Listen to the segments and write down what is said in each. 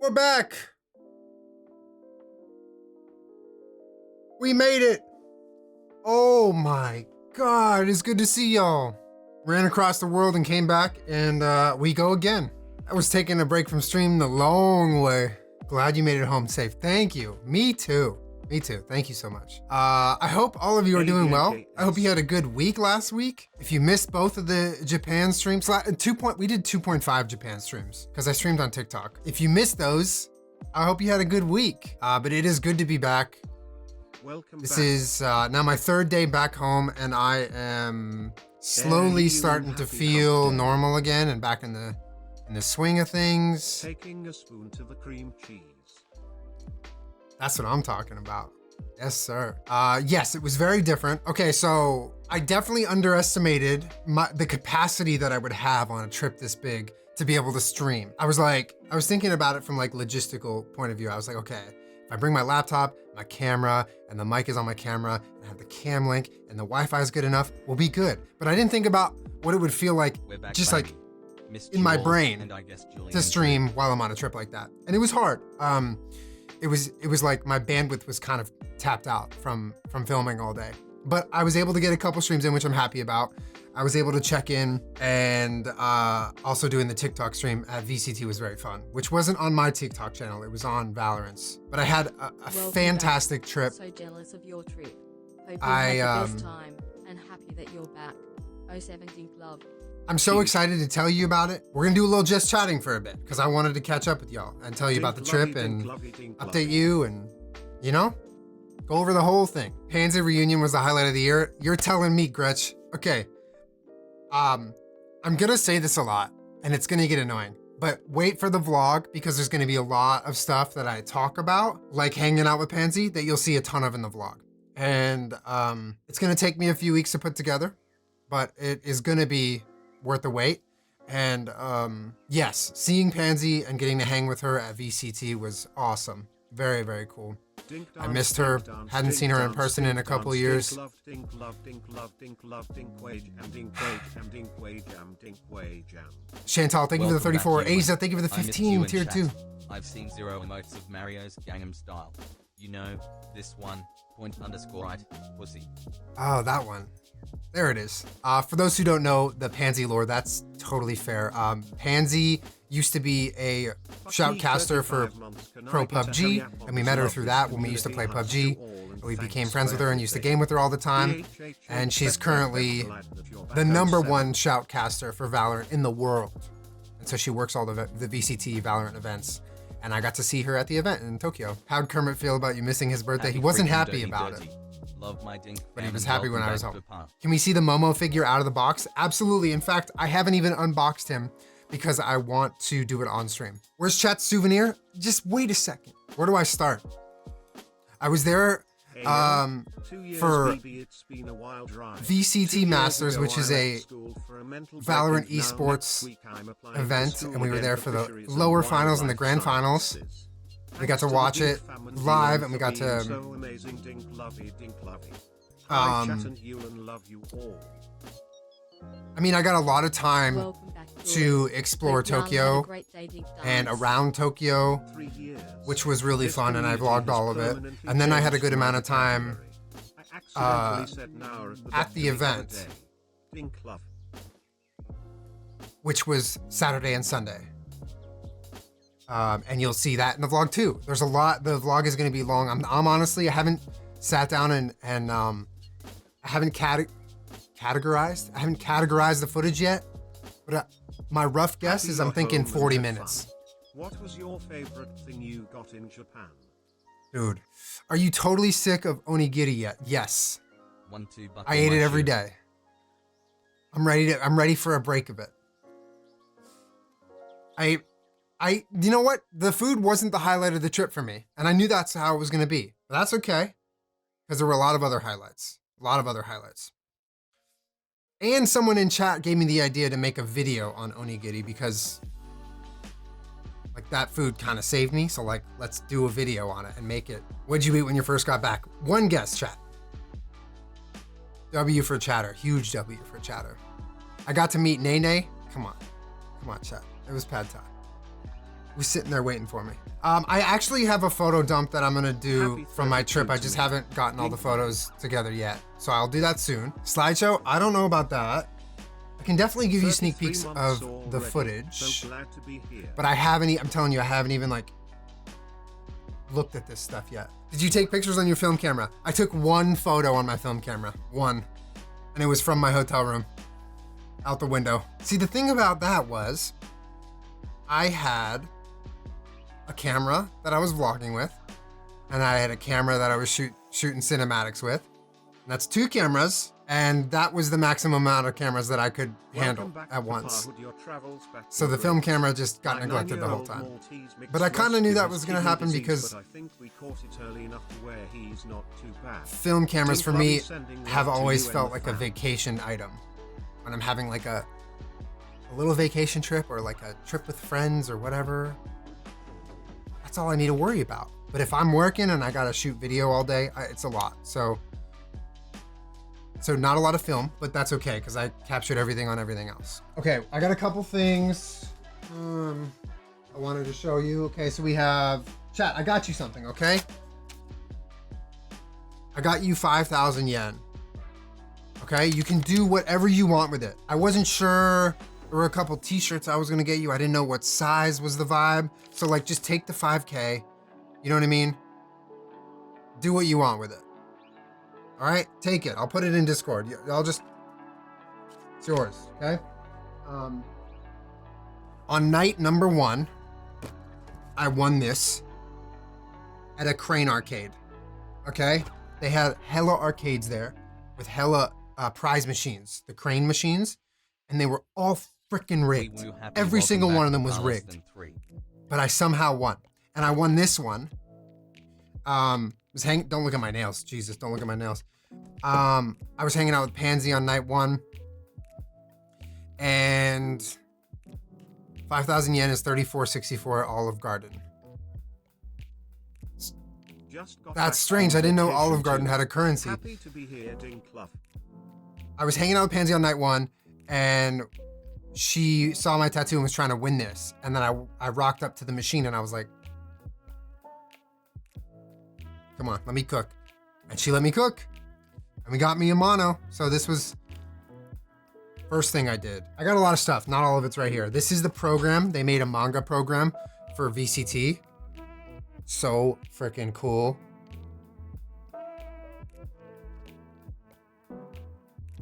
We're back. We made it. Oh my God, it's good to see y'all. Ran across the world and came back, and we go again. I was taking a break from stream the long way. Glad you made it home safe. Thank you. Me too. Me too. Thank you so much. I hope all of you are doing well. I hope you had a good week last week. If you missed both of the Japan streams, we did 2.5 Japan streams because I streamed on TikTok. If you missed those, I hope you had a good week. But it is good to be back. Welcome This back. is now my third day back home, and I am slowly starting to feel normal again and back in the swing of things. Taking a spoon to the cream cheese. That's what I'm talking about. Yes, sir. Yes, it was very different. Okay, so I definitely underestimated the capacity that I would have on a trip this big to be able to stream. I was thinking about it from like logistical point of view. I was like, okay, if I bring my laptop, my camera, and the mic is on my camera, and I have the cam link, and the Wi-Fi is good enough, we'll be good. But I didn't think about what it would feel like just like in my brain to stream while I'm on a trip like that. And it was hard. It was like my bandwidth was kind of tapped out from filming all day. But I was able to get a couple streams in, which I'm happy about. I was able to check in, and also doing the TikTok stream at VCT was very fun, which wasn't on my TikTok channel. It was on Valorant's. But I had a fantastic trip. So jealous of your trip. Hope you had the best time and happy that you're back. 017 love. I'm so excited to tell you about it. We're gonna do a little just chatting for a bit because I wanted to catch up with y'all and tell you about the trip and update you and, you know, go over the whole thing. Pansy reunion was the highlight of the year. You're telling me, Gretch. Okay. I'm gonna say this a lot and it's gonna get annoying, but wait for the vlog because there's gonna be a lot of stuff that I talk about, like hanging out with Pansy, that you'll see a ton of in the vlog. And it's gonna take me a few weeks to put together, but it is gonna be worth the wait. And yes, seeing Pansy and getting to hang with her at VCT was awesome. Very, very cool. I missed her, hadn't seen her in person in a couple of years. Chantal, thank you for the 34. Aza, thank you for the 15, tier 2. I've seen 0 emotes of Mario's Gangnam Style. You know, this one, _right, pussy. Oh, that one. There it is. For those who don't know the Pansy lore, that's totally fair. Pansy used to be a shoutcaster for Pro PUBG, and we met her through that when we used to play PUBG. And we became friends with her and used to game with her all the time. And she's currently the #1 shoutcaster for Valorant in the world. And so she works all the VCT Valorant events. And I got to see her at the event in Tokyo. How'd Kermit feel about you missing his birthday? He wasn't happy about it. Love my dink, but he was happy when I was home. Can we see the Momo figure out of the box? Absolutely. In fact, I haven't even unboxed him because I want to do it on stream. Where's chat's souvenir? Just wait a second. Where do I start? I was there for VCT Masters, which is a Valorant esports event, and we were there for the lower finals and the grand finals. We got to watch it live, and we got to I mean, I got a lot of time to explore Tokyo and around Tokyo, which was really fun, and I vlogged all of it. And then I had a good amount of time at the event, which was Saturday and Sunday. And you'll see that in the vlog too. There's a lot. The vlog is going to be long. I'm honestly, I haven't sat down and I haven't categorized. I haven't categorized the footage yet, but my rough guess is I'm thinking 40 minutes. What was your favorite thing you got in Japan? Dude, are you totally sick of onigiri yet? Yes. I ate it every day. I'm ready for a break of it. You know what? The food wasn't the highlight of the trip for me, and I knew that's how it was going to be. But that's okay, because there were a lot of other highlights. And someone in chat gave me the idea to make a video on onigiri because like that food kind of saved me. So like, let's do a video on it and make it. What'd you eat when you first got back? One guess, chat. W for chatter. Huge W for chatter. I got to meet Nene. Come on, chat. It was pad thai. was sitting there waiting for me. I actually have a photo dump that I'm gonna do Happy from my trip. I 32 just to me. haven't gotten all the photos together yet. So I'll do that soon. Slideshow, I don't know about that. I can definitely give you sneak 33 peeks months of the already, footage, So glad to be here. but I haven't, I'm telling you, I haven't even like looked at this stuff yet. Did you take pictures on your film camera? I took one photo on my film camera, one, and it was from my hotel room, out the window. See, the thing about that was, I had a camera that I was vlogging with, and I had a camera that I was shooting cinematics with. And that's 2 cameras, and that was the maximum amount of cameras that I could handle Welcome back at to once. Parhood, your travels back So to the film Greece. camera just got My neglected the whole 9-year-old time. Maltese mixed But I kinda knew rescue that has was gonna kidney happen disease, because but I think we caught it early enough to where he's not too bad. Film cameras for Team me Club is sending have love to always you and felt the like a fam. vacation item. When I'm having like a little vacation trip or like a trip with friends or whatever, that's all I need to worry about. But if I'm working and I gotta shoot video all day, it's a lot. So not a lot of film, but that's okay because I captured everything on everything else. Okay, I got a couple things I wanted to show you. Okay, so we have, chat, I got you something, okay? I got you 5,000 yen. Okay, you can do whatever you want with it. I wasn't sure, there were a couple t-shirts I was gonna get you. I didn't know what size was the vibe. So like, just take the 5K, you know what I mean? Do what you want with it. All right, take it. I'll put it in Discord. I'll just, it's yours, okay? On night number 1, I won this at a Crane arcade, okay? They had hella arcades there with hella prize machines, the Crane machines, and they were all freaking rigged. Every single one of them was rigged, but I somehow won. And I won this one. Don't look at my nails. Jesus, don't look at my nails. I was hanging out with Pansy on night 1, and 5,000 yen is 34.64 at Olive Garden. Just got That's back strange. from I didn't know vacation Olive Garden too. had a currency. Happy to be here, Dinkluff. I was hanging out with Pansy on night 1, and she saw my tattoo and was trying to win this. And then I rocked up to the machine and I was like, come on, let me cook. And she let me cook. And we got me a mono. So this was first thing I did. I got a lot of stuff. Not all of it's right here. This is the program. They made a manga program for VCT. So freaking cool.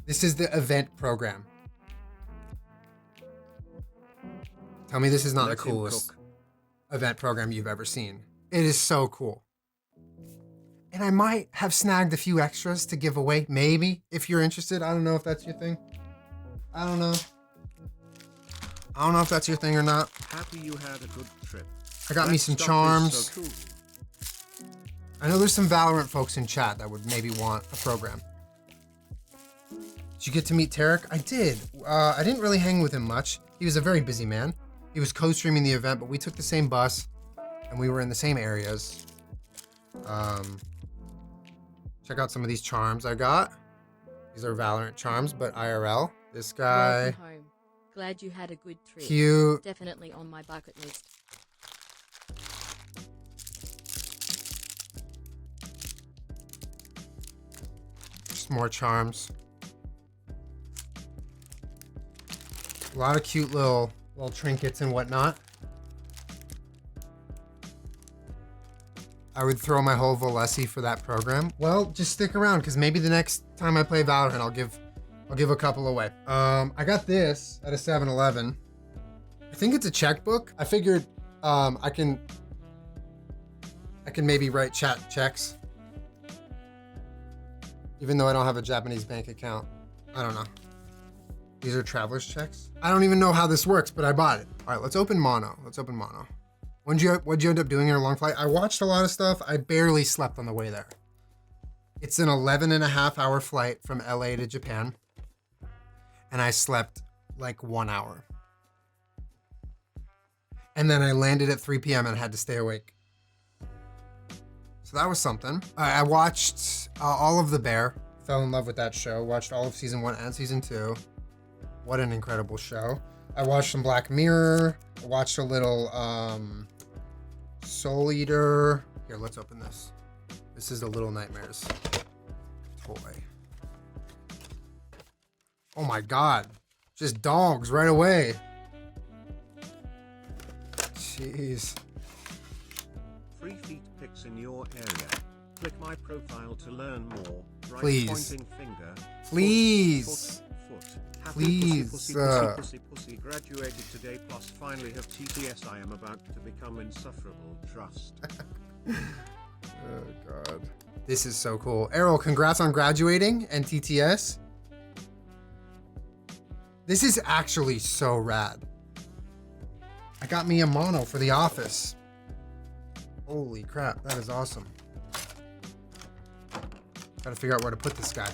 This is the event program. Tell me this is not Let the him coolest cook. event program you've ever seen. It is so cool. And I might have snagged a few extras to give away, maybe, if you're interested. I don't know if that's your thing. I don't know. I don't know if that's your thing or not. Happy you had a good trip. I got me That some stuff is charms. so cool. I know there's some Valorant folks in chat that would maybe want a program. Did you get to meet Tarek? I did. I didn't really hang with him much. He was a very busy man. He was co-streaming the event, but we took the same bus and we were in the same areas. Check out some of these charms I got. These are Valorant charms, but IRL. This guy, Welcome home. Glad you had a good trip. cute. Definitely on my bucket list. Just more charms. A lot of cute little trinkets and whatnot. I would throw my whole Valesi for that program. Well, just stick around because maybe the next time I play Valorant, I'll give a couple away. I got this at a 7-Eleven. I think it's a checkbook. I figured I can maybe write chat checks, even though I don't have a Japanese bank account. I don't know. These are traveler's checks. I don't even know how this works, but I bought it. All right, let's open Mono. What'd you end up doing in a long flight? I watched a lot of stuff. I barely slept on the way there. It's an 11.5-hour flight from LA to Japan. And I slept like 1 hour. And then I landed at 3 p.m. and had to stay awake. So that was something. I watched all of The Bear. Fell in love with that show. Watched all of season 1 and season 2. What an incredible show. I watched some Black Mirror. I watched a little Soul Eater. Here, let's open this. This is the Little Nightmares toy. Oh my God. Just dogs right away. Jeez. Free feet pics in your area. Click my profile to learn more. Right Please. pointing finger. Please. Foot. Happy Please, pussy. Graduated today plus finally have TTS. I am about to become insufferable. Trust. Oh God. This is so cool. Errol, congrats on graduating and TTS. This is actually so rad. I got me a mono for the office. Holy crap, that is awesome. Gotta figure out where to put this guy.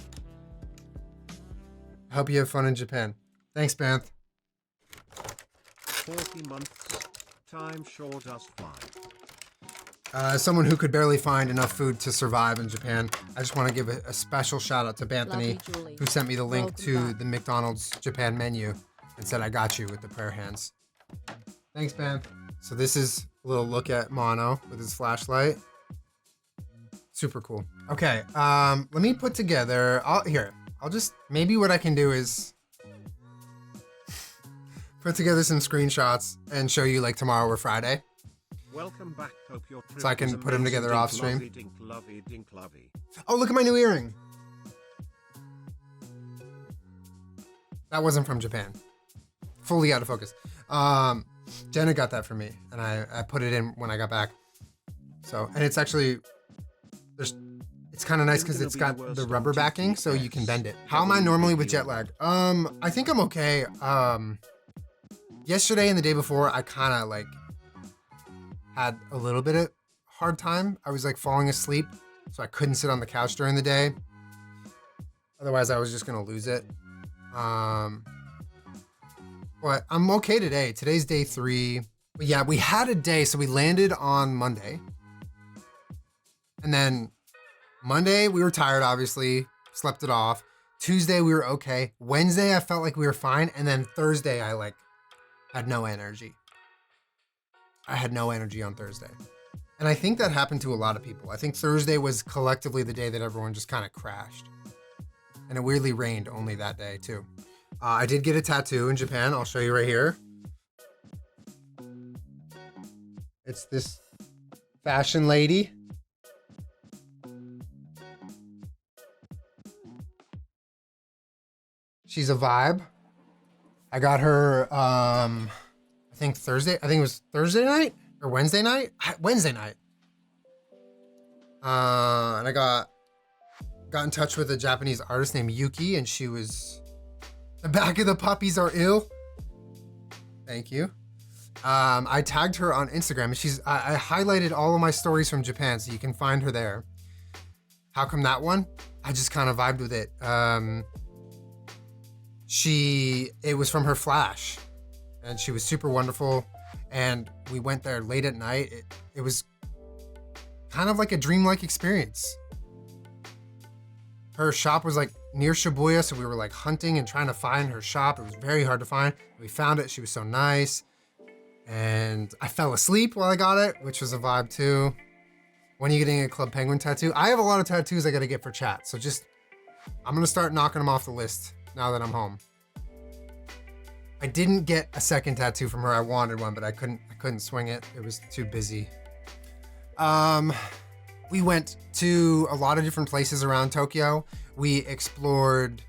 I hope you have fun in Japan. Thanks, Banth. 40 months. Time sure does fly. As someone who could barely find enough food to survive in Japan, I just want to give a special shout out to Banthony, Julie. who sent me the link Welcome to back. the McDonald's Japan menu and said, I got you with the prayer hands. Thanks, Banth. So this is a little look at Mono with his flashlight. Super cool. Okay, let me put together, I'll just, maybe what I can do is put together some screenshots and show you like tomorrow or Friday. Welcome back. Hope your trip So I can was put 'em amazing. together off Dink stream. lovey, dink lovey, dink lovey. Oh, look at my new earring. That wasn't from Japan. Fully out of focus. Jenna got that for me, and I put it in when I got back. So, and it's actually, it's kind of nice because it's got the rubber backing, so you can bend it. How am I normally with jet lag? I think I'm okay. Yesterday and the day before, I kind of like had a little bit of hard time. I was like falling asleep, so I couldn't sit on the couch during the day. Otherwise, I was just gonna lose it. But I'm okay today. Today's day 3. But yeah, we had a day, so we landed on Monday. And then Monday, we were tired, obviously, slept it off. Tuesday, we were okay. Wednesday, I felt like we were fine. And then Thursday, I like had no energy. I had no energy on Thursday. And I think that happened to a lot of people. I think Thursday was collectively the day that everyone just kind of crashed. And it weirdly rained only that day too. I did get a tattoo in Japan. I'll show you right here. It's this fashion lady. She's a vibe. I got her, I think it was Thursday night or Wednesday night? Wednesday night. And I got in touch with a Japanese artist named Yuki, and she was, the back of the puppies are ill. Thank you. I tagged her on Instagram, and I highlighted all of my stories from Japan, so you can find her there. How come that one? I just kind of vibed with it. It was from her Flash, and she was super wonderful. And we went there late at night. It was kind of like a dreamlike experience. Her shop was like near Shibuya, so we were like hunting and trying to find her shop. It was very hard to find. We found it. She was so nice. And I fell asleep while I got it, which was a vibe too. When are you getting a Club Penguin tattoo? I have a lot of tattoos I gotta get for chat. So I'm gonna start knocking them off the list now that I'm home. I didn't get a second tattoo from her. I wanted one, but I couldn't swing it. It was too busy. We went to a lot of different places around Tokyo. We explored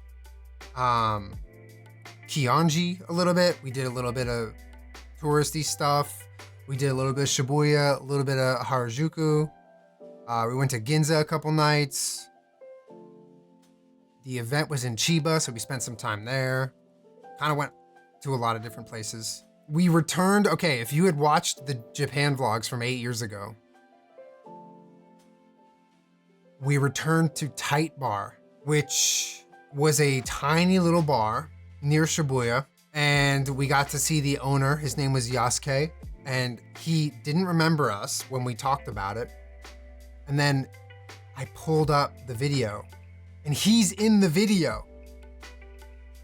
Kionji a little bit. We did a little bit of touristy stuff. We did a little bit of Shibuya, a little bit of Harajuku. We went to Ginza a couple nights. The event was in Chiba, so we spent some time there. Kind of went to a lot of different places. We returned, okay, if you had watched the Japan vlogs from 8 years ago, we returned to Tight Bar, which was a tiny little bar near Shibuya. And we got to see the owner. His name was Yasuke. And he didn't remember us when we talked about it. And then I pulled up the video, and he's in the video.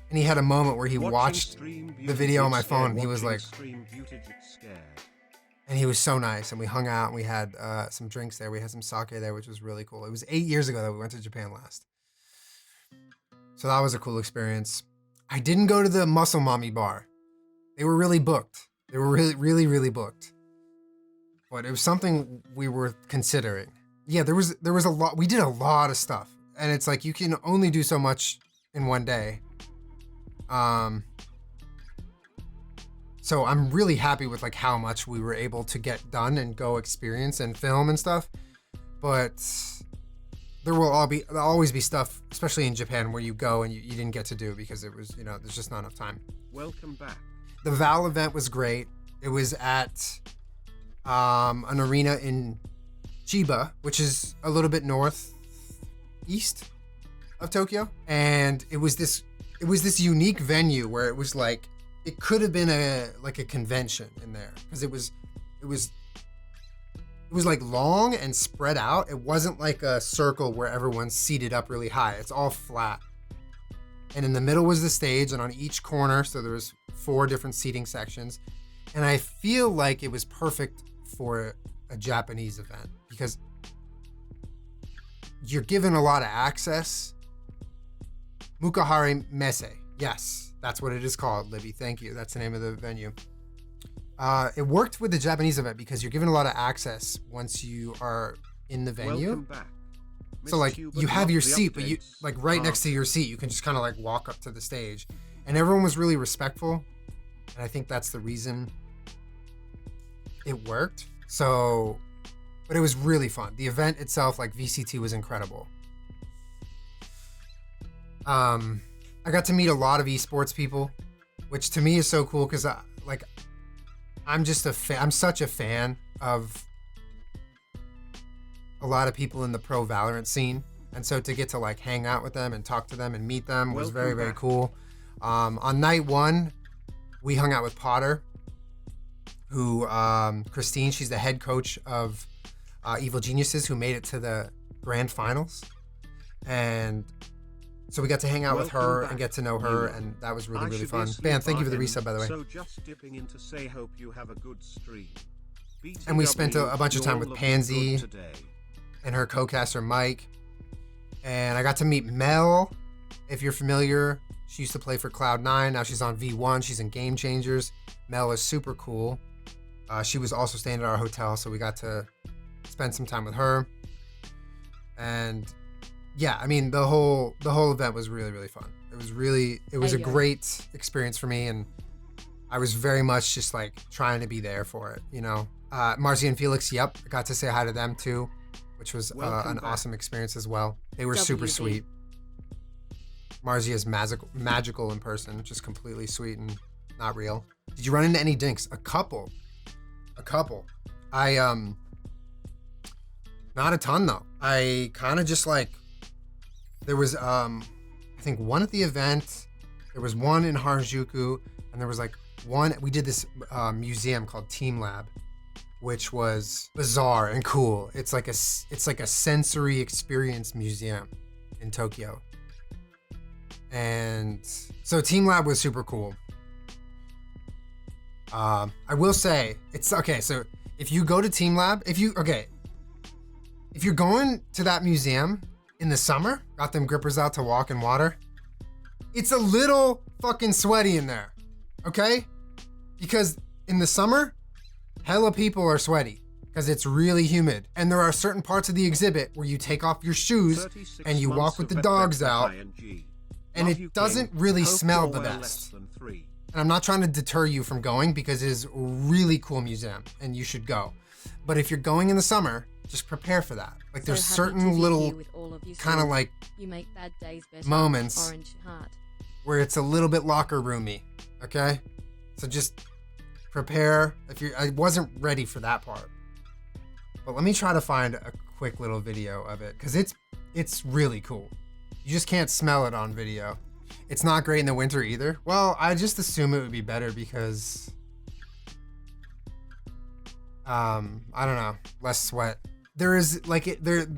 And he had a moment where he Watching watched stream the beauty video on get my scared, phone. And he was watching like, stream beauty get scared. and he was so nice. And we hung out and we had some drinks there. We had some sake there, which was really cool. It was 8 years ago that we went to Japan last. So that was a cool experience. I didn't go to the Muscle Mommy bar. They were really booked. They were really booked. But it was something we were considering. Yeah, there was a lot. We did a lot of stuff. And it's like you can only do so much in one day. So I'm really happy with like how much we were able to get done and go experience and film and stuff. But there will always be stuff, especially in Japan, where you go and you didn't get to do because it was, there's just not enough time. Welcome back. The Val event was great. It was at an arena in Chiba, which is a little bit northeast of Tokyo. And it was this unique venue where it was like, it could have been a convention in there because it was like long and spread out. It wasn't like a circle where everyone's seated up really high. It's all flat. And in the middle was the stage, and on each corner, so there was 4 different seating sections. And I feel like it was perfect for a Japanese event because you're given a lot of access. Mukahari Messe. Yes, that's what it is called, Libby. Thank you. That's the name of the venue. It worked with the Japanese event because you're given a lot of access once you are in the venue. Welcome back. So like Missed you have but your not the seat, but you updates. like right next to your seat, you can just kind of like walk up to the stage, and everyone was really respectful. And I think that's the reason it worked. So, but it was really fun. The event itself, like VCT, was incredible. I got to meet a lot of esports people, which to me is so cool because I'm just I'm such a fan of a lot of people in the pro Valorant scene. And so to get to like hang out with them and talk to them and meet them was very, very cool. On night 1, we hung out with Potter, who, Christine, she's the head coach of Evil Geniuses, who made it to the grand finals. And so we got to hang out with her and get to know her, and that was really, really fun. Ban, thank you for the resub, by the way. So just dipping in to say hope you have a good stream. And we spent a bunch of time with you're Pansy looking good today. and her co-caster Mike. And I got to meet Mel, if you're familiar. She used to play for Cloud9. Now she's on V1. She's in Game Changers. Mel is super cool. She was also staying at our hotel, so we got to spend some time with her. And yeah, I mean, the whole event was really, really fun. It was a great experience for me, and I was very much just like trying to be there for it, Marcy and Felix, yep, I got to say hi to them too, which was an awesome experience as well. They were super sweet. Marcy is magical in person, just completely sweet and not real. Did you run into any dinks? A couple. I not a ton though. I kind of just like, there was I think one at the event, there was one in Harajuku, and there was like one, we did this museum called TeamLab, which was bizarre and cool. It's like a sensory experience museum in Tokyo. And so TeamLab was super cool. I will say, it's okay, so if you go to TeamLab, if you're going to that museum in the summer, got them grippers out to walk in water, it's a little fucking sweaty in there, okay? Because in the summer, hella people are sweaty because it's really humid. And there are certain parts of the exhibit where you take off your shoes and you walk with the dogs out, and it doesn't really smell the best. And I'm not trying to deter you from going because it is a really cool museum and you should go. But if you're going in the summer, just prepare for that. Like there's certain little kind of like moments where it's a little bit locker roomy, okay? So just prepare. I wasn't ready for that part. But let me try to find a quick little video of it because it's really cool. You just can't smell it on video. It's not great in the winter either. Well, I just assume it would be better because, I don't know, less sweat. There is like the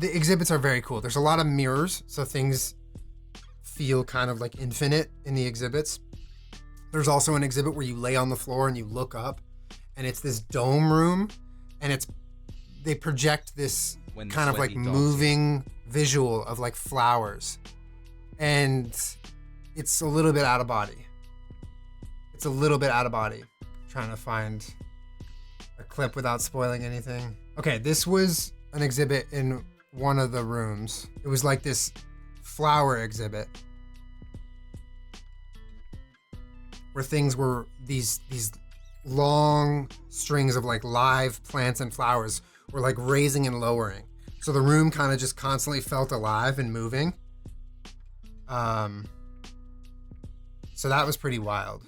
exhibits are very cool. There's a lot of mirrors, so things feel kind of like infinite in the exhibits. There's also an exhibit where you lay on the floor and you look up, and it's this dome room, and they project this When the kind of like sweaty dogs moving visual of like flowers, and it's a little bit out of body. It's a little bit out of body. Trying to find a clip without spoiling anything. Okay, this was an exhibit in one of the rooms. It was like this flower exhibit where things were these long strings of like live plants and flowers were like raising and lowering. So the room kind of just constantly felt alive and moving. So that was pretty wild.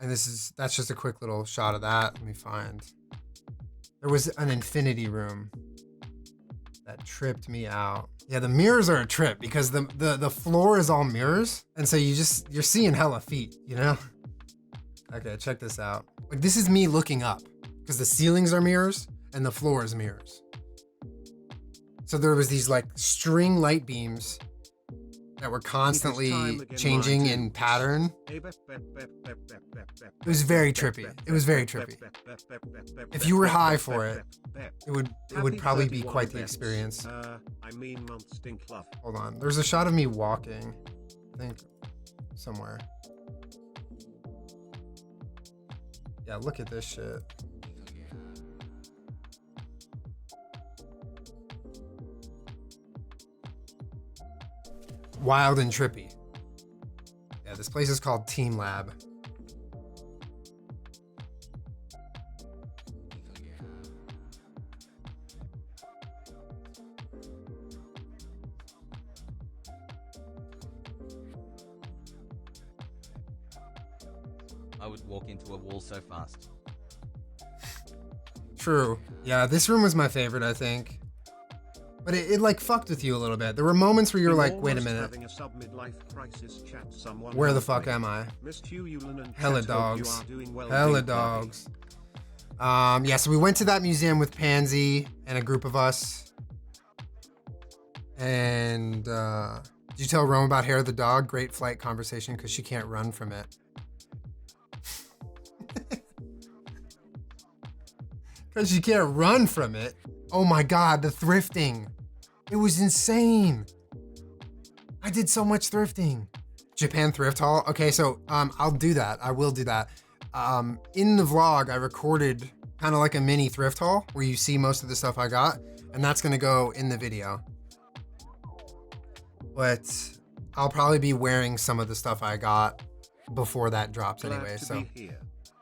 And that's just a quick little shot of that. Let me find. There was an infinity room that tripped me out. Yeah, the mirrors are a trip because the floor is all mirrors. And so you're seeing hella feet, you know? Okay, check this out. Like this is me looking up because the ceilings are mirrors and the floor is mirrors. So there was these like string light beams that were constantly changing in pattern. It was very trippy. It was very trippy. If you were high for it, it would probably be quite the experience. Hold on. There's a shot of me walking, I think, somewhere. Yeah, look at this shit. Wild and trippy. Yeah, this place is called TeamLab. I would walk into a wall so fast. True. Yeah, this room was my favorite, I think. But it like fucked with you a little bit. There were moments where you were like, wait a minute. Where the fuck am I? Hella dogs. Hella dogs. Yeah, so we went to that museum with Pansy and a group of us. And did you tell Rome about Hair the dog? Great flight conversation because she can't run from it. Because she can't run from it. Oh my God, the thrifting. It was insane. I did so much thrifting. Japan thrift haul. Okay, so I'll do that. I will do that. In the vlog, I recorded kind of like a mini thrift haul where you see most of the stuff I got, and that's gonna go in the video. But I'll probably be wearing some of the stuff I got before that drops anyway, so.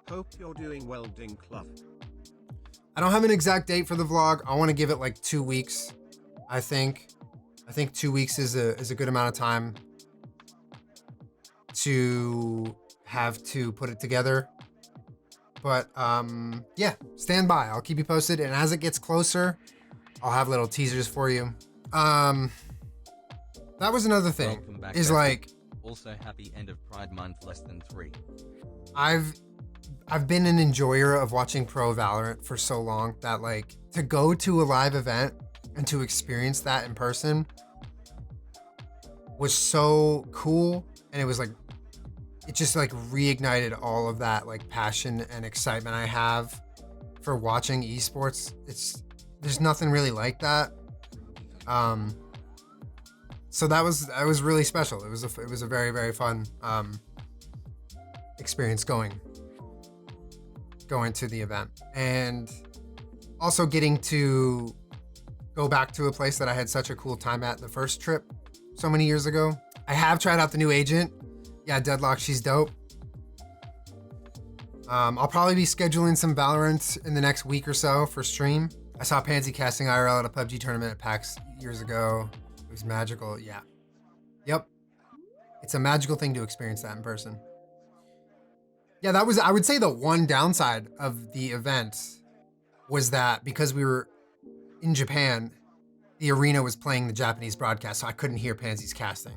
Hope you're doing well, Dinklove. I don't have an exact date for the vlog. I want to give it like 2 weeks. I think 2 weeks is a good amount of time to have to put it together. But yeah, stand by. I'll keep you posted. And as it gets closer, I'll have little teasers for you. That was another thing. Welcome back, is Becky. like, Also, happy end of Pride Month, less than 3. I've been an enjoyer of watching pro Valorant for so long that like to go to a live event and to experience that in person was so cool. And it was like, it just like reignited all of that like passion and excitement I have for watching esports. There's nothing really like that. So that was really special. It was a very, very fun experience going to the event, and also getting to go back to a place that I had such a cool time at the first trip so many years ago. I have tried out the new agent. Yeah, Deadlock, she's dope. I'll probably be scheduling some Valorant in the next week or so for stream. I saw Pansy casting IRL at a PUBG tournament at PAX years ago. It was magical. Yeah. Yep. It's a magical thing to experience that in person. Yeah, that was, I would say the one downside of the event was that because we were in Japan, the arena was playing the Japanese broadcast, so I couldn't hear Pansy's casting,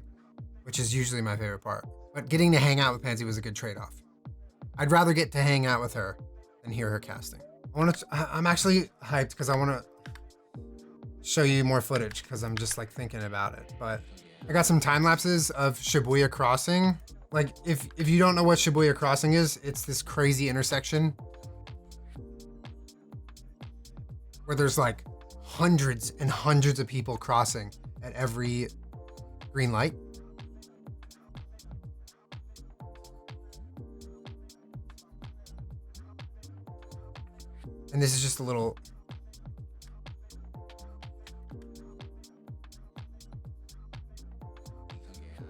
which is usually my favorite part. But getting to hang out with Pansy was a good trade-off. I'd rather get to hang out with her than hear her casting. I'm actually hyped because I want to show you more footage because I'm just like thinking about it. But I got some time lapses of Shibuya Crossing. Like if you don't know what Shibuya Crossing is, it's this crazy intersection where there's like hundreds and hundreds of people crossing at every green light. And this is just a little.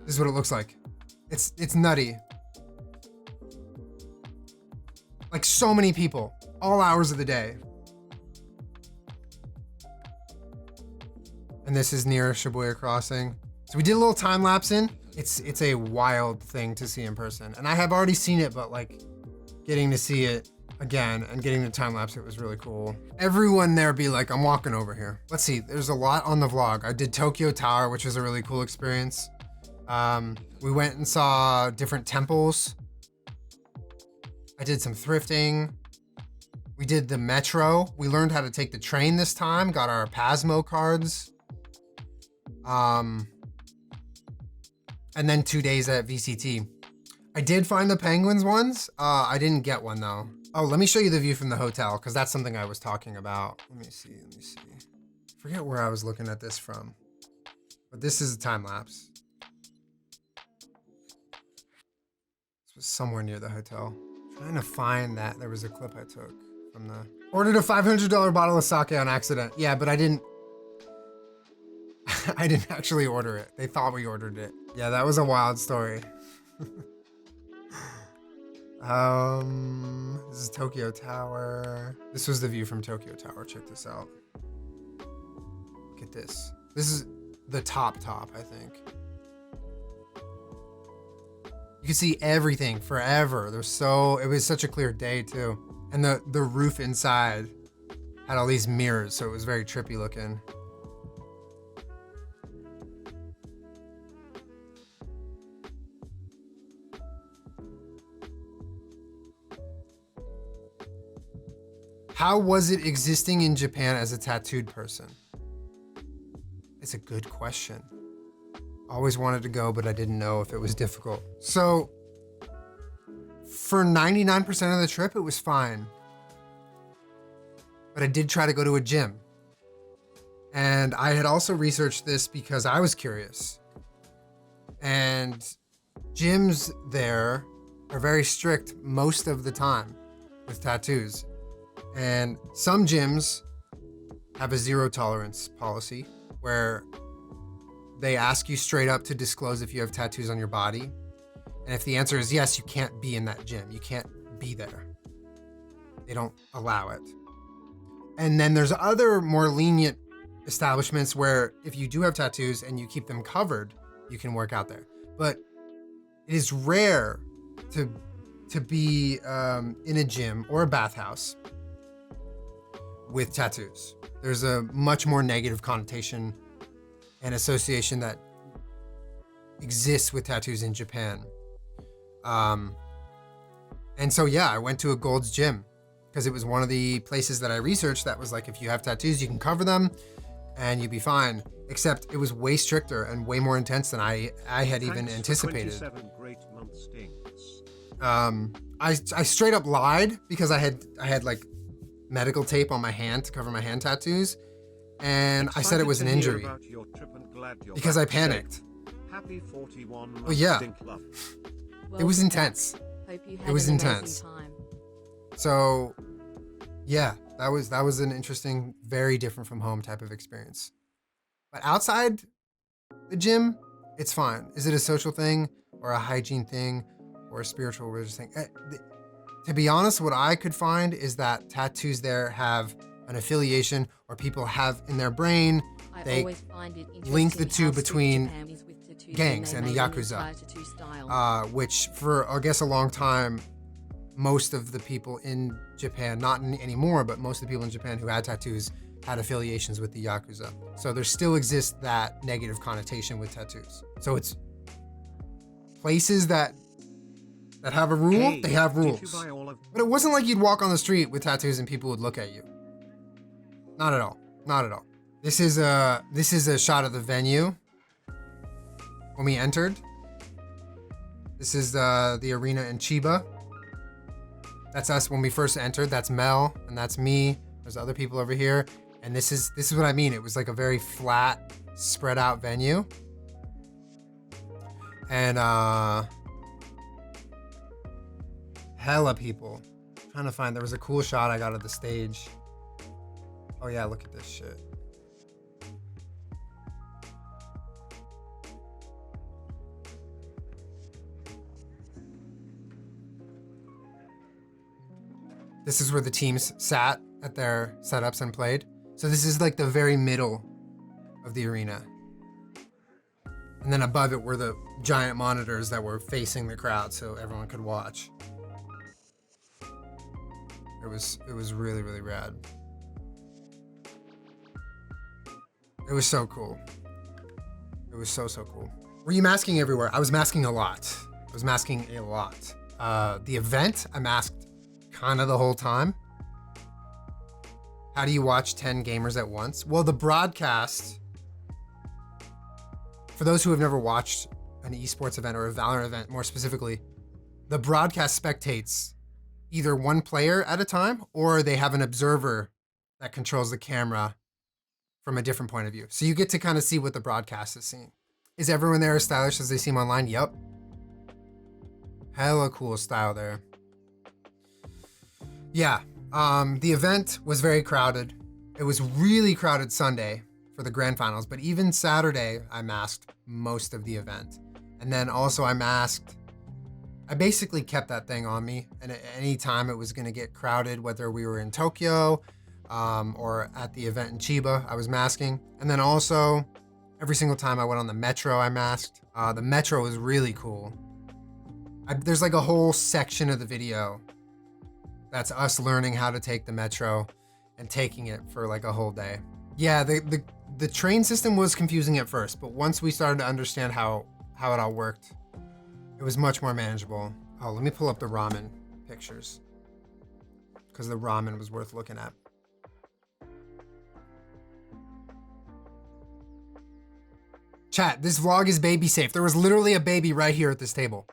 This is what it looks like. It's nutty. Like so many people, all hours of the day. And this is near Shibuya Crossing. So we did a little time lapse in. It's a wild thing to see in person. And I have already seen it, but like getting to see it again and getting the time lapse, it was really cool. Everyone there be like, I'm walking over here. Let's see, there's a lot on the vlog. I did Tokyo Tower, which was a really cool experience. We went and saw different temples. I did some thrifting. We did the metro. We learned how to take the train this time, got our Pasmo cards. And then 2 days at VCT. I did find the penguins ones. I didn't get one though. Oh, let me show you the view from the hotel because that's something I was talking about. Let me see. Forget where I was looking at this from, but this is a time lapse. This was somewhere near the hotel. Trying to find that. There was a clip I took from the. Ordered a $500 bottle of sake on accident. Yeah, but I didn't. I didn't actually order it. They thought we ordered it. Yeah, that was a wild story. This is Tokyo Tower. This was the view from Tokyo Tower. Check this out. Look at this. This is the top, I think. You can see everything forever. It was such a clear day too. And the roof inside had all these mirrors, so it was very trippy looking. How was it existing in Japan as a tattooed person? It's a good question. Always wanted to go, but I didn't know if it was difficult. So for 99% of the trip, it was fine. But I did try to go to a gym. And I had also researched this because I was curious. And gyms there are very strict most of the time with tattoos. And some gyms have a zero tolerance policy where they ask you straight up to disclose if you have tattoos on your body. And if the answer is yes, you can't be in that gym. You can't be there. They don't allow it. And then there's other more lenient establishments where if you do have tattoos and you keep them covered, you can work out there. But it is rare to be in a gym or a bathhouse with tattoos. There's a much more negative connotation and association that exists with tattoos in Japan. And so, yeah, I went to a Gold's Gym because it was one of the places that I researched that was like, if you have tattoos, you can cover them and you'd be fine. Except it was way stricter and way more intense than I had even anticipated. 27 great month stings. I straight up lied because I had like medical tape on my hand to cover my hand tattoos, and I said it was an injury because I panicked. Happy 41 Oh yeah, it was Welcome intense. back. Hope you had It was an intense. amazing time. So yeah, that was an interesting, very different from home type of experience. But outside the gym, it's fine. Is it a social thing or a hygiene thing or a spiritual religious thing? To be honest, what I could find is that tattoos there have an affiliation, or people have in their brain, I they always find it link the interesting two how strict between Japan is with tattoos gangs when and they the make an Yakuza. entire tattoo style. Which for, I guess, a long time, most of the people in Japan, not anymore, but most of the people in Japan who had tattoos had affiliations with the Yakuza. So there still exists that negative connotation with tattoos. So it's places that have a rule, Hey, they have did you rules. buy all of- But it wasn't like you'd walk on the street with tattoos and people would look at you. Not at all. Not at all. This is a shot of the venue. when we entered. This is the arena in Chiba. That's us when we first entered. That's Mel, and that's me. There's other people over here. And this is what I mean. It was like a very flat, spread out venue. And hella people. Trying to find, there was a cool shot I got of the stage. Oh yeah, look at this shit. This is where the teams sat at their setups and played. So this is like the very middle of the arena. And then above it were the giant monitors that were facing the crowd so everyone could watch. It was really, really rad. It was so cool. It was so cool. Were you masking everywhere? I was masking a lot. I was masking a lot. The event, I masked kind of the whole time. How do you watch 10 gamers at once? Well, the broadcast, for those who have never watched an esports event or a Valorant event more specifically, the broadcast spectates either one player at a time or they have an observer that controls the camera from a different point of view. So you get to kind of see what the broadcast is seeing. Is everyone there as stylish as they seem online? Yep. Hella cool style there. Yeah, the event was very crowded. It was really crowded Sunday for the grand finals, but even Saturday, I masked most of the event. And then also I basically kept that thing on me. And at any time it was gonna get crowded, whether we were in Tokyo or at the event in Chiba, I was masking. And then also every single time I went on the metro, I masked. The metro was really cool. There's like a whole section of the video that's us learning how to take the metro and taking it for like a whole day. Yeah, the train system was confusing at first, but once we started to understand how it all worked, it was much more manageable. Oh, let me pull up the ramen pictures because the ramen was worth looking at. Chat, this vlog is baby safe. There was literally a baby right here at this table.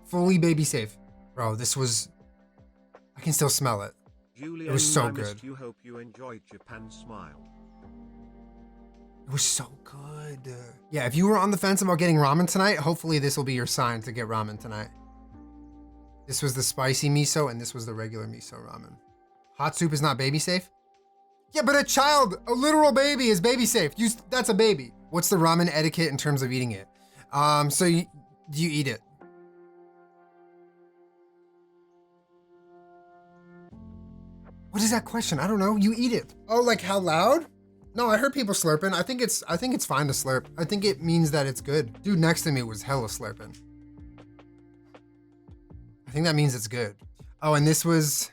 Fully baby safe. Bro, this was, I can still smell it. Julien, it was so I good. missed you. Hope you enjoyed Japan. Smile. It was so good. Yeah, if you were on the fence about getting ramen tonight, hopefully this will be your sign to get ramen tonight. This was the spicy miso and this was the regular miso ramen. Hot soup is not baby safe? Yeah, but a literal baby is baby safe. That's a baby. What's the ramen etiquette in terms of eating it? Do you eat it? What is that question? I don't know. You eat it. Oh, like how loud? No, I heard people slurping. I think it's fine to slurp. I think it means that it's good. Dude next to me was hella slurping. I think that means it's good. Oh, and this was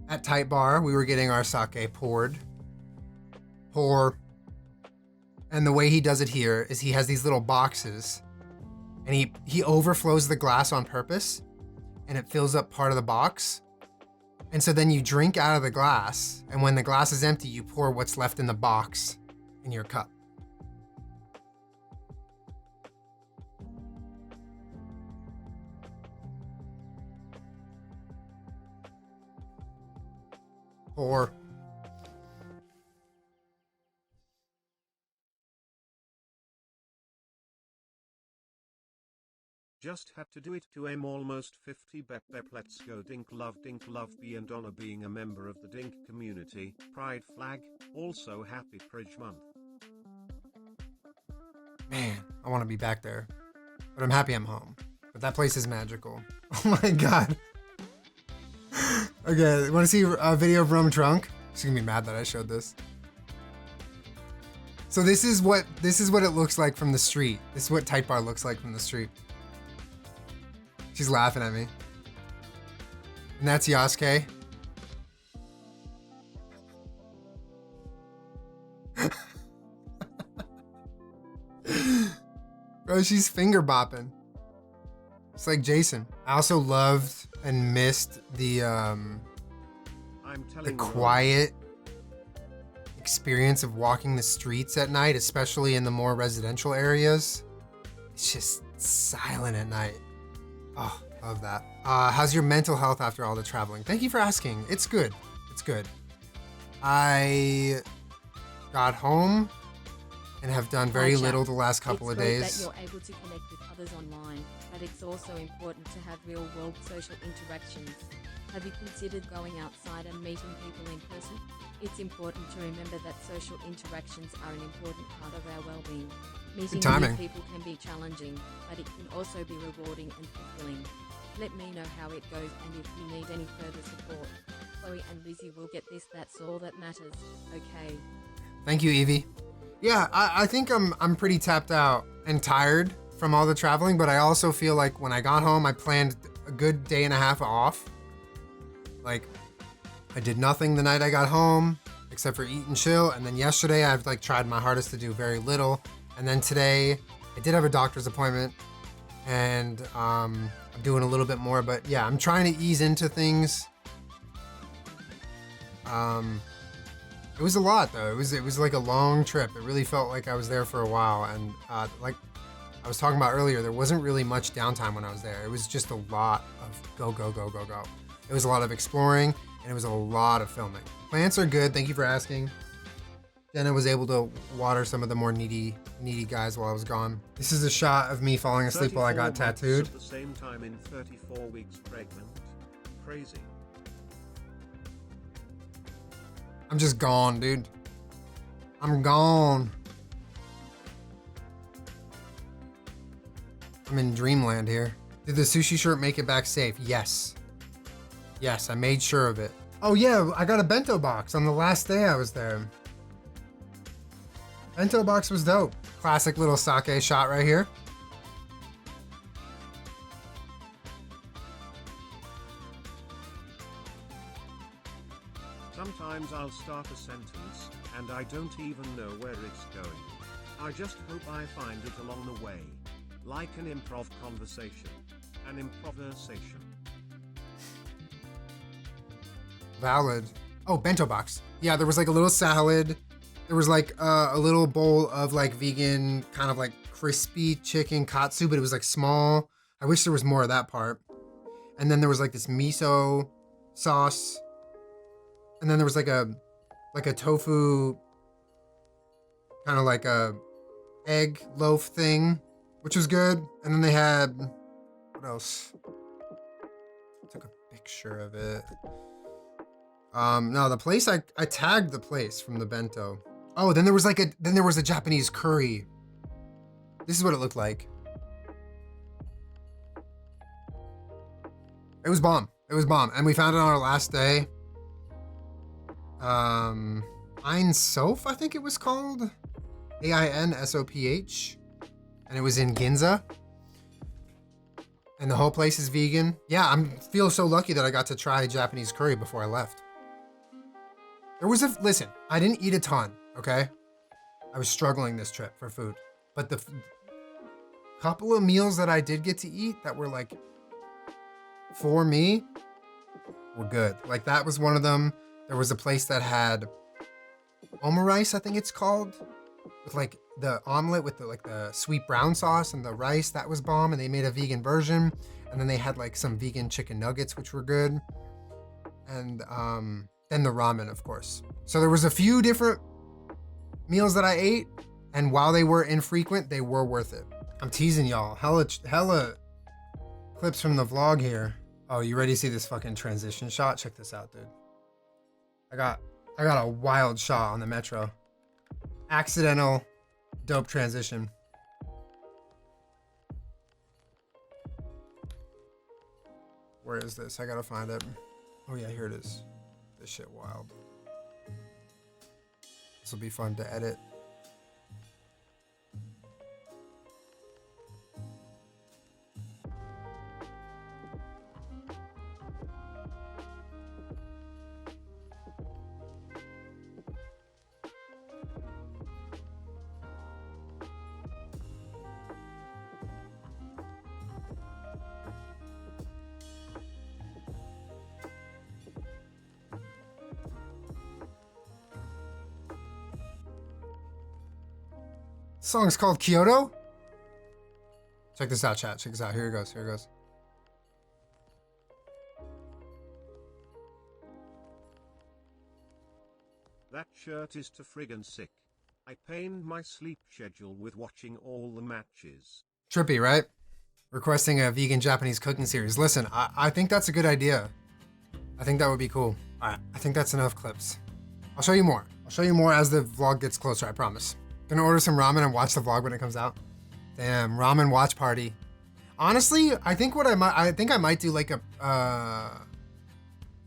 at Tight Bar. We were getting our sake poured. Pour. And the way he does it here is he has these little boxes and he overflows the glass on purpose and it fills up part of the box. And so then you drink out of the glass, and when the glass is empty, you pour what's left in the box in your cup. Pour. Just had to do it to aim almost 50 bep. Let's go dink love be and honor being a member of the dink community. Pride flag. Also happy Pride month. Man, I want to be back there, but I'm happy I'm home. But that place is magical. Oh my God. Okay, want to see a video of Rum Drunk? She's gonna be mad that I showed this. So this is what it looks like from the street. This is what Tight Bar looks like from the street. She's laughing at me. And that's Yasuke. Bro, she's finger bopping. It's like Jason. I also loved and missed the quiet experience of walking the streets at night, especially in the more residential areas. It's just silent at night. Oh, love that. How's your mental health after all the traveling? Thank you for asking. It's good. It's good. I got home and have done very little the last couple of days. It's great that you're able to connect with others online, but it's also important to have real-world social interactions. Have you considered going outside and meeting people in person? It's important to remember that social interactions are an important part of our well-being. Meeting new people can be challenging, but it can also be rewarding and fulfilling. Let me know how it goes, and if you need any further support, Chloe and Lizzie will get this. That's all that matters. Okay. Thank you, Evie. Yeah, I think I'm pretty tapped out and tired from all the traveling, but I also feel like when I got home, I planned a good day and a half off. Like, I did nothing the night I got home, except for eat and chill. And then yesterday, I've like tried my hardest to do very little. And then today, I did have a doctor's appointment, and I'm doing a little bit more. But yeah, I'm trying to ease into things. It was a lot though. It was like a long trip. It really felt like I was there for a while. And like I was talking about earlier, there wasn't really much downtime when I was there. It was just a lot of go, go, go, go, go. It was a lot of exploring, and it was a lot of filming. Plants are good. Thank you for asking. Jenna was able to water some of the more needy guys while I was gone. This is a shot of me falling asleep while I got tattooed. At the same time in 34 weeks pregnant. Crazy. I'm just gone, dude. I'm gone. I'm in dreamland here. Did the sushi shirt make it back safe? Yes. Yes, I made sure of it. Oh yeah, I got a bento box on the last day I was there. Bento box was dope. Classic little sake shot right here. Sometimes I'll start a sentence, and I don't even know where it's going. I just hope I find it along the way. Like an improv conversation. An improvisation. Valid. Oh, bento box. Yeah, there was like a little salad. There was like a little bowl of like vegan, kind of like crispy chicken katsu, but it was like small. I wish there was more of that part. And then there was like this miso sauce. And then there was like a tofu, kind of like a egg loaf thing, which was good. And then they had, what else? I took a picture of it. No, the place, I tagged the place from the bento. Oh, then there was a Japanese curry. This is what it looked like. It was bomb. It was bomb. And we found it on our last day. Ein Soph, I think it was called. AINSOPH. And it was in Ginza. And the whole place is vegan. Yeah, I feel so lucky that I got to try Japanese curry before I left. Listen, I didn't eat a ton, okay? I was struggling this trip for food. But the couple of meals that I did get to eat that were like, for me, were good. Like that was one of them. There was a place that had omurice, I think it's called, with like the omelet with the sweet brown sauce and the rice. That was bomb, and they made a vegan version. And then they had like some vegan chicken nuggets, which were good. And then the ramen, of course. So there was a few different meals that I ate, and while they were infrequent, they were worth it. I'm teasing y'all. Hella clips from the vlog here. Oh, you ready to see this fucking transition shot? Check this out, dude. I got a wild shot on the metro. Accidental dope transition. Where is this? I gotta find it. Oh yeah, here it is. This shit wild. This will be fun to edit. song's called Kyoto. Check this out, chat. Check this out. Here it goes. Here it goes. That shirt is too friggin' sick. I pained my sleep schedule with watching all the matches. Trippy, right? Requesting a vegan Japanese cooking series. Listen, I think that's a good idea. I think that would be cool. All right, I think that's enough clips. I'll show you more. I'll show you more as the vlog gets closer, I promise. Gonna order some ramen and watch the vlog when it comes out. Damn, ramen watch party. Honestly, I think I might do like a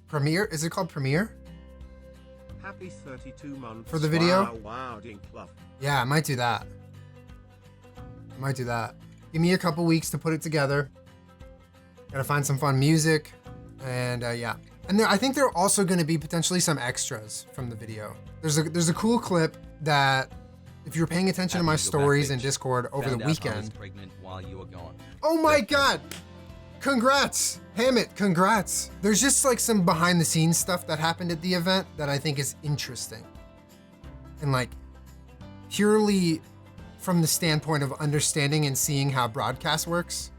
premiere. Is it called premiere? Happy 32 months. For the video? Wow, wow, Dink Love. Yeah, I might do that. I might do that. Give me a couple weeks to put it together. Gotta find some fun music. And yeah. And I think there are also gonna be potentially some extras from the video. There's a cool clip that, if you're paying attention to my stories in Discord over the Found out I was weekend. pregnant while you were gone. Oh my God! Congrats! Hammett, congrats! There's just like some behind the scenes stuff that happened at the event that I think is interesting. And like purely from the standpoint of understanding and seeing how broadcast works,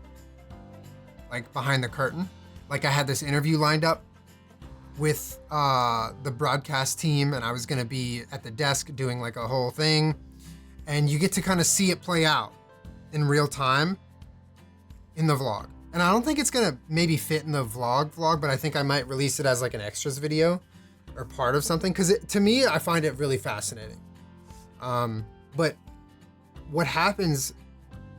like behind the curtain. Like I had this interview lined up with the broadcast team, and I was gonna be at the desk doing like a whole thing, and you get to kind of see it play out in real time in the vlog. And I don't think it's gonna maybe fit in the vlog, but I think I might release it as like an extras video or part of something, because to me, I find it really fascinating. But what happens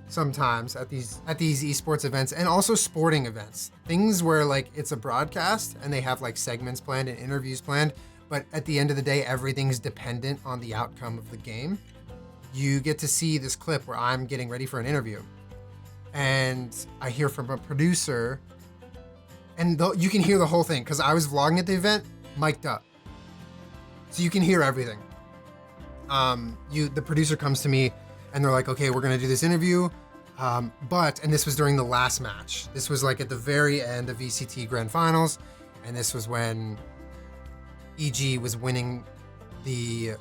sometimes at these esports events and also sporting events, things where like it's a broadcast and they have like segments planned and interviews planned, but at the end of the day, everything's dependent on the outcome of the game. You get to see this clip where I'm getting ready for an interview, and I hear from a producer, and you can hear the whole thing because I was vlogging at the event, mic'd up, so you can hear everything. The producer comes to me and they're like, okay, we're gonna do this interview, and this was during the last match. This was like at the very end of VCT Grand Finals, and this was when EG was winning the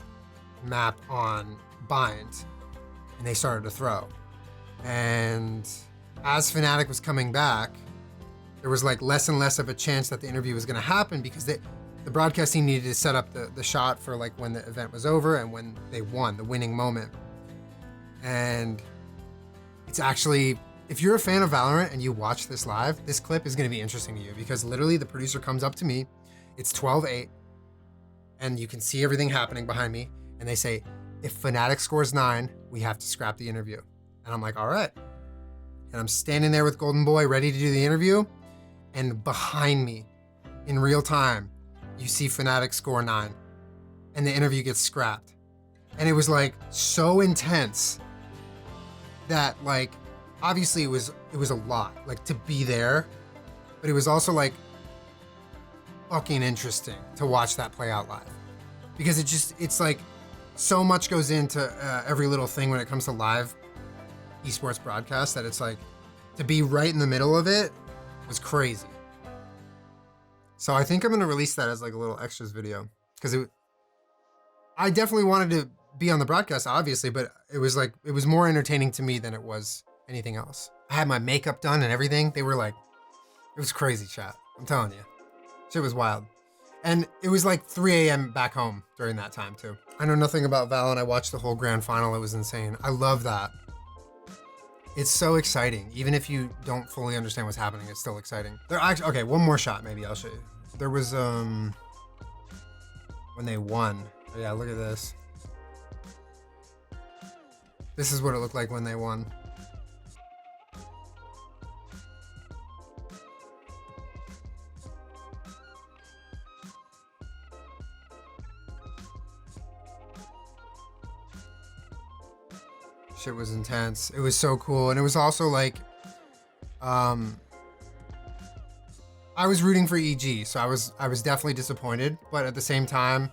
map on Bind, and they started to throw. And as Fnatic was coming back, there was like less and less of a chance that the interview was gonna happen because the broadcast team needed to set up the shot for like when the event was over and when they won, the winning moment. And it's actually, if you're a fan of Valorant and you watch this live, this clip is gonna be interesting to you because literally the producer comes up to me, it's 12-8, and you can see everything happening behind me, and they say, if Fnatic scores 9, we have to scrap the interview. And I'm like, all right. And I'm standing there with Golden Boy ready to do the interview, and behind me, in real time, you see Fnatic score 9, and the interview gets scrapped. And it was like so intense that like, obviously it was a lot, like to be there, but it was also like fucking interesting to watch that play out live. Because it's like so much goes into every little thing when it comes to live esports broadcast that it's like, to be right in the middle of it was crazy. So I think I'm gonna release that as like a little extras video, because I definitely wanted to be on the broadcast, obviously, but it was more entertaining to me than it was anything else. I had my makeup done and everything. They were like, it was crazy, chat. I'm telling you, shit was wild. And it was like 3 a.m. back home during that time too. I know nothing about Valorant. I watched the whole grand final. It was insane. I love that. It's so exciting. Even if you don't fully understand what's happening, it's still exciting. Okay, one more shot maybe I'll show you. There was, when they won. Oh, yeah, look at this. This is what it looked like when they won. Shit was intense. It was so cool. And it was also like, I was rooting for EG, so I was definitely disappointed, but at the same time,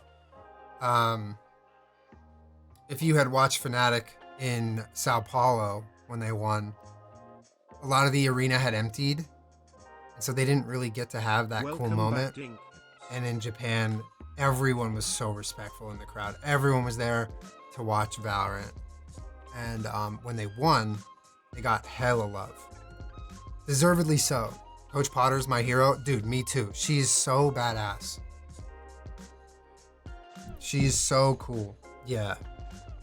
if you had watched Fnatic in Sao Paulo when they won, a lot of the arena had emptied, and so they didn't really get to have that cool moment. And in Japan, everyone was so respectful in the crowd. Everyone was there to watch Valorant. And when they won, they got hella love. Deservedly so. Coach Potter's my hero. Dude, me too. She's so badass. She's so cool. Yeah.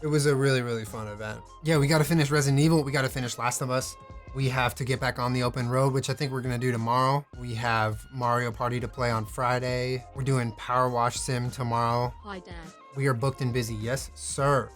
It was a really, really fun event. Yeah, we got to finish Resident Evil. We got to finish Last of Us. We have to get back on the open road, which I think we're going to do tomorrow. We have Mario Party to play on Friday. We're doing Power Wash Sim tomorrow. Hi, Dad. We are booked and busy. Yes, sir.